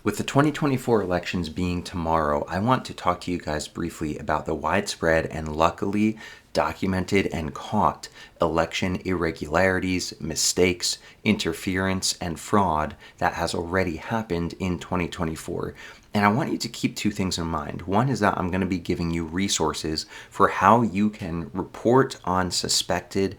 With the 2024 elections being tomorrow, I want to talk to you guys briefly about the widespread and luckily documented and caught election irregularities, mistakes, interference, and fraud that has already happened in 2024. And I want you to keep two things in mind. One is that I'm going to be giving you resources for how you can report on suspected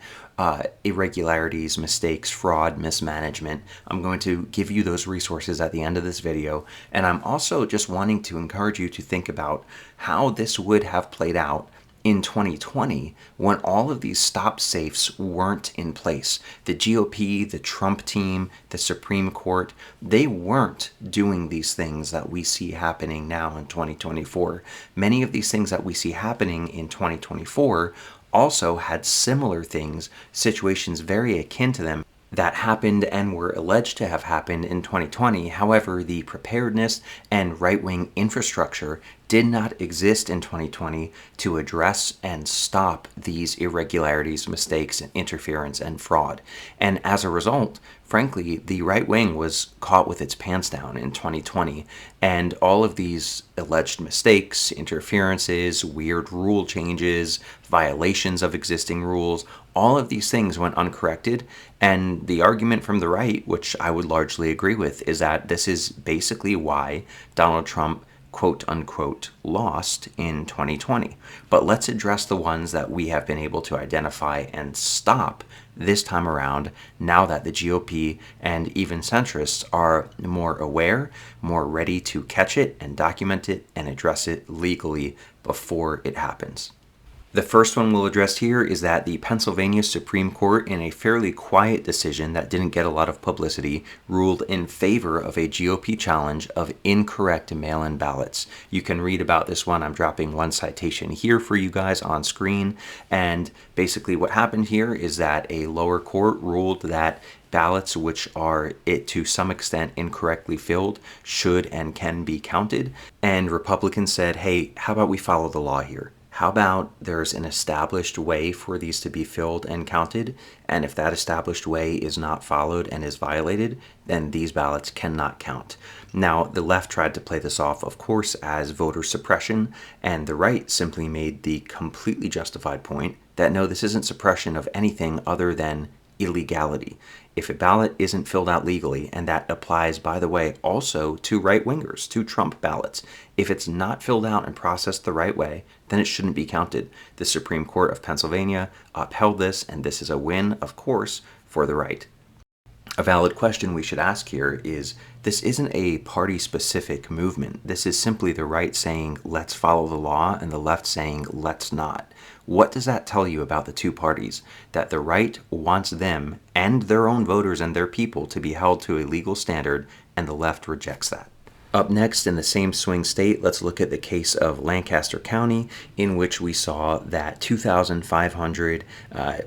irregularities, mistakes, fraud, mismanagement. I'm going to give you those resources at the end of this video. And I'm also just wanting to encourage you to think about how this would have played out in 2020 when all of these stop safes weren't in place. The GOP, the Trump team, the Supreme Court, they weren't doing these things that we see happening now in 2024. Many of these things that we see happening in 2024 also had similar things, situations very akin to them, that happened and were alleged to have happened in 2020. However, the preparedness and right-wing infrastructure did not exist in 2020 to address and stop these irregularities, mistakes, and interference and fraud. And as a result, frankly, the right wing was caught with its pants down in 2020, and all of these alleged mistakes, interferences, weird rule changes, violations of existing rules, all of these things went uncorrected. And the argument from the right, which I would largely agree with, is that this is basically why Donald Trump quote unquote lost in 2020. But let's address the ones that we have been able to identify and stop this time around, now that the GOP and even centrists are more aware, more ready to catch it and document it and address it legally before it happens. The first one we'll address here is that the Pennsylvania Supreme Court, in a fairly quiet decision that didn't get a lot of publicity, ruled in favor of a GOP challenge of incorrect mail-in ballots. You can read about this one. I'm dropping one citation here for you guys on screen. And basically what happened here is that a lower court ruled that ballots which are to some extent incorrectly filled should and can be counted. And Republicans said, hey, how about we follow the law here? How about there's an established way for these to be filled and counted, and if that established way is not followed and is violated, then these ballots cannot count. Now, the left tried to play this off, of course, as voter suppression, and the right simply made the completely justified point that no, this isn't suppression of anything other than illegality. If a ballot isn't filled out legally, and that applies, by the way, also to right-wingers, to Trump ballots, if it's not filled out and processed the right way, then it shouldn't be counted. The Supreme Court of Pennsylvania upheld this, and this is a win, of course, for the right. A valid question we should ask here is, this isn't a party-specific movement. This is simply the right saying, let's follow the law, and the left saying, let's not. What does that tell you about the two parties? That the right wants them and their own voters and their people to be held to a legal standard, and the left rejects that. Up next, in the same swing state, let's look at the case of Lancaster County, in which we saw that 2,500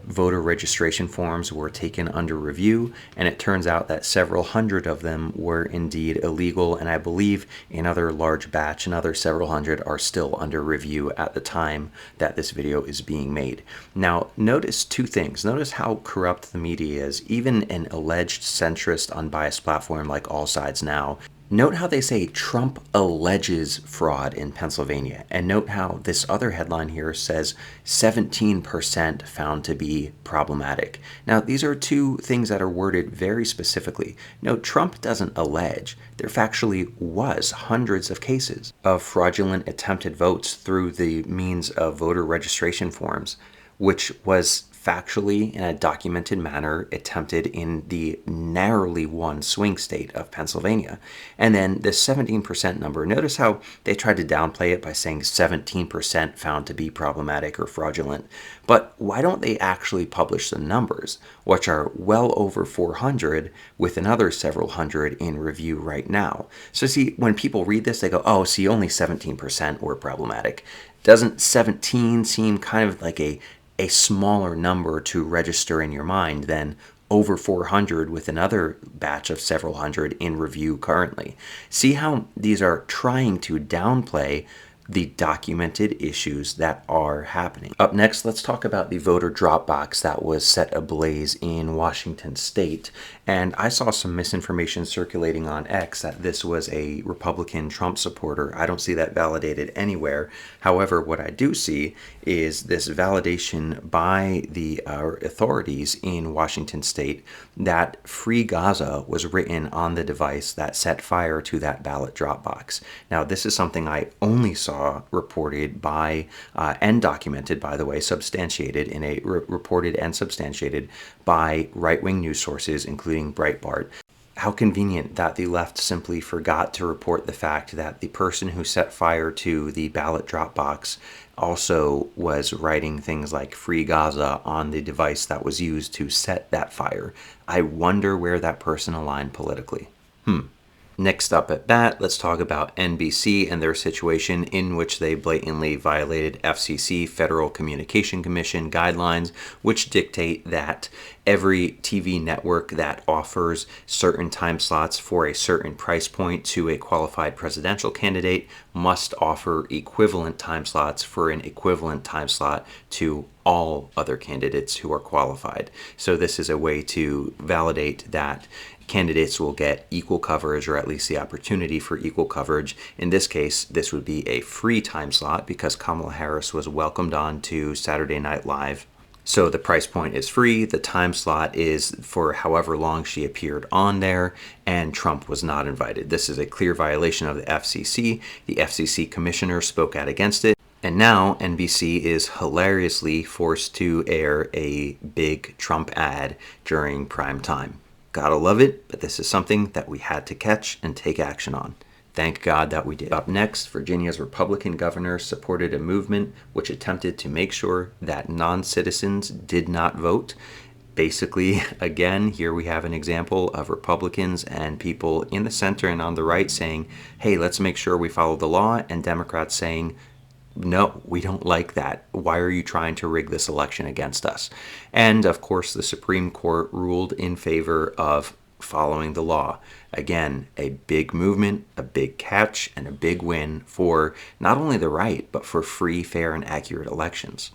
voter registration forms were taken under review, and it turns out that several hundred of them were indeed illegal, and I believe another large batch, another several hundred, are still under review at the time that this video is being made. Now, notice two things. Notice how corrupt the media is. Even an alleged centrist, unbiased platform like All Sides Now, note how they say Trump alleges fraud in Pennsylvania, and note how this other headline here says 17% found to be problematic. Now, these are two things that are worded very specifically. No, Trump doesn't allege. There factually was hundreds of cases of fraudulent attempted votes through the means of voter registration forms, which was factually, in a documented manner, attempted in the narrowly won swing state of Pennsylvania. And then the 17% number, notice how they tried to downplay it by saying 17% found to be problematic or fraudulent. But why don't they actually publish the numbers, which are well over 400, with another several hundred in review right now? So see, when people read this, they go, oh, see, only 17% were problematic. Doesn't 17 seem kind of like a smaller number to register in your mind than over 400 with another batch of several hundred in review currently? See how these are trying to downplay the documented issues that are happening. Up next, let's talk about the voter drop box that was set ablaze in Washington state. And I saw some misinformation circulating on X that this was a Republican Trump supporter. I don't see that validated anywhere. However, what I do see is this validation by the authorities in Washington state that Free Gaza was written on the device that set fire to that ballot drop box. Now, this is something I only saw reported by, and documented, by the way, substantiated in a reported and substantiated by right-wing news sources, including Breitbart. How convenient that the left simply forgot to report the fact that the person who set fire to the ballot drop box also was writing things like Free Gaza on the device that was used to set that fire. I wonder where that person aligned politically. Next up at bat, let's talk about NBC and their situation in which they blatantly violated FCC, Federal Communication Commission guidelines, which dictate that every TV network that offers certain time slots for a certain price point to a qualified presidential candidate must offer equivalent time slots for an equivalent time slot to all other candidates who are qualified. So this is a way to validate that candidates will get equal coverage, or at least the opportunity for equal coverage. In this case, this would be a free time slot because Kamala Harris was welcomed on to Saturday Night Live. So the price point is free, the time slot is for however long she appeared on there, and Trump was not invited. This is a clear violation of the FCC. The FCC commissioner spoke out against it, and now NBC is hilariously forced to air a big Trump ad during prime time. Gotta love it, but this is something that we had to catch and take action on. Thank God that we did. Up next, Virginia's Republican governor supported a movement which attempted to make sure that non-citizens did not vote. Basically, again, here we have an example of Republicans and people in the center and on the right saying, hey, let's make sure we follow the law, and Democrats saying, no, we don't like that. Why are you trying to rig this election against us? And of course, the Supreme Court ruled in favor of following the law. Again, a big movement, a big catch, and a big win for not only the right, but for free, fair, and accurate elections.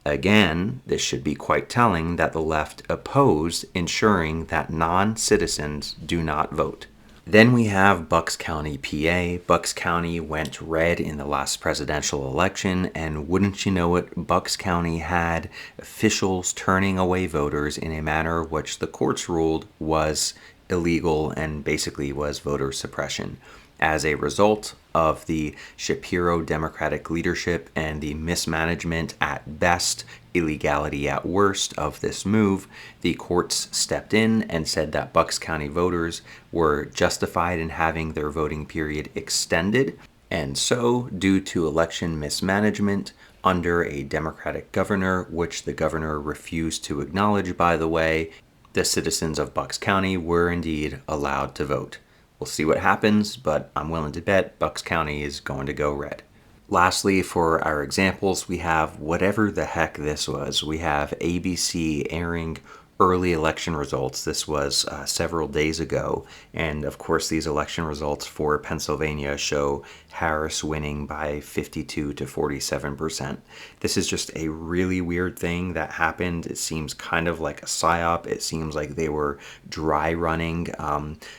Again, this should be quite telling that the left opposed ensuring that non-citizens do not vote. Then we have Bucks County, PA. Bucks County went red in the last presidential election, and wouldn't you know it, Bucks County had officials turning away voters in a manner which the courts ruled was illegal and basically was voter suppression. As a result of the Shapiro Democratic leadership and the mismanagement at best, illegality at worst of this move, the courts stepped in and said that Bucks County voters were justified in having their voting period extended. And so, due to election mismanagement under a Democratic governor, which the governor refused to acknowledge, by the way, the citizens of Bucks County were indeed allowed to vote. We'll see what happens, but I'm willing to bet Bucks County is going to go red. Lastly, for our examples, we have whatever the heck this was. We have ABC airing early election results. This was several days ago. And of course, these election results for Pennsylvania show Harris winning by 52 to 47%. This is just a really weird thing that happened. It seems kind of like a psyop. It seems like they were dry running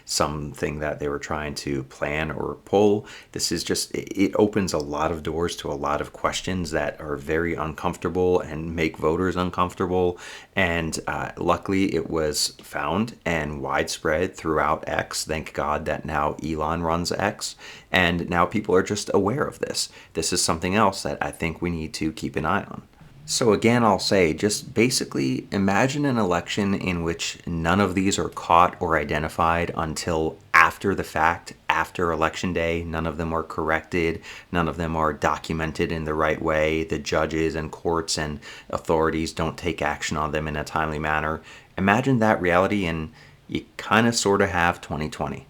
something that they were trying to plan or pull. This is just, it opens a lot of doors to a lot of questions that are very uncomfortable and make voters uncomfortable. And luckily it was found and widespread throughout X. Thank God that now Elon runs X. And now people are just aware of this. This is something else that I think we need to keep an eye on. So again, I'll say, just basically imagine an election in which none of these are caught or identified until after the fact, after election day. None of them are corrected. None of them are documented in the right way. The judges and courts and authorities don't take action on them in a timely manner. Imagine that reality, and you kind of sort of have 2020.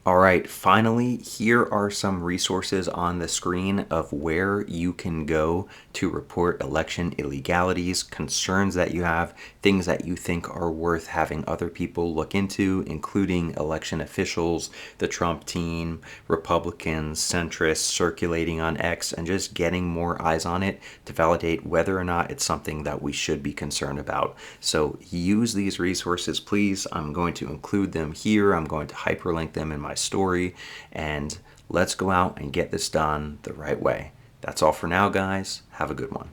All right, finally, here are some resources on the screen of where you can go to report election illegalities, concerns that you have, things that you think are worth having other people look into, including election officials, the Trump team, Republicans, centrists circulating on X, and just getting more eyes on it to validate whether or not it's something that we should be concerned about. So use these resources, please. I'm going to include them here. I'm going to hyperlink them in my story, and let's go out and get this done the right way. That's all for now, guys. Have a good one.